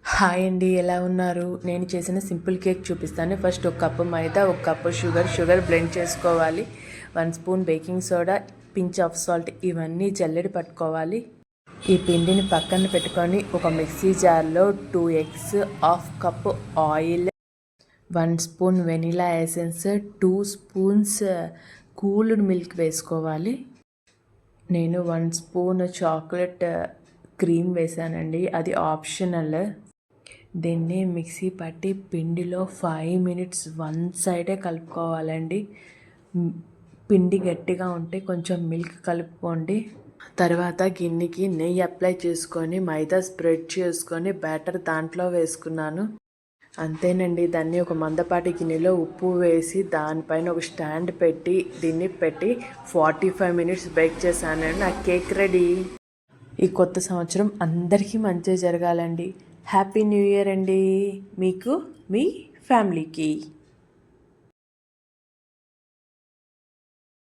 Hi అండి, ఎలా ఉన్నారు? నేను చేసిన సింపుల్ కేక్ చూపిస్తాను. ఫస్ట్ ఒక కప్పు మైదా, ఒక కప్పు షుగర్ బ్లెండ్ చేసుకోవాలి. 1 spoon baking soda, pinch of salt, ఇవన్నీ జల్లెడ పట్టుకోవాలి. ఈ పిండిని పక్కన పెట్టుకొని ఒక మిక్సీ జార్లో 2 eggs, half cup oil, 1 spoon vanilla essence, 2 spoons cooled milk వేసుకోవాలి. నేను 1 స్పూన్ చాక్లెట్ క్రీమ్ వేసానండి, అది ఆప్షనల్. దీన్ని మిక్సీ పట్టి పిండిలో 5 మినిట్స్ వన్ సైడే కలుపుకోవాలండి. పిండి గట్టిగా ఉంటే కొంచెం మిల్క్ కలుపుకోండి. తర్వాత గిన్నెకి నెయ్యి అప్లై చేసుకొని మైదా స్ప్రెడ్ చేసుకొని బ్యాటర్ దాంట్లో వేసుకున్నాను. అంతేనండి. దాన్ని ఒక మందపాటి గిన్నెలో ఉప్పు వేసి దానిపైన ఒక స్టాండ్ పెట్టి దీన్ని పెట్టి 45 మినిట్స్ బేక్ చేశానండి. నా కేక్ రెడీ. ఈ కొత్త సంవత్సరం అందరికీ మంచి జరగాలండి. హ్యాపీ న్యూ ఇయర్ అండి మీకు, మీ ఫ్యామిలీకి.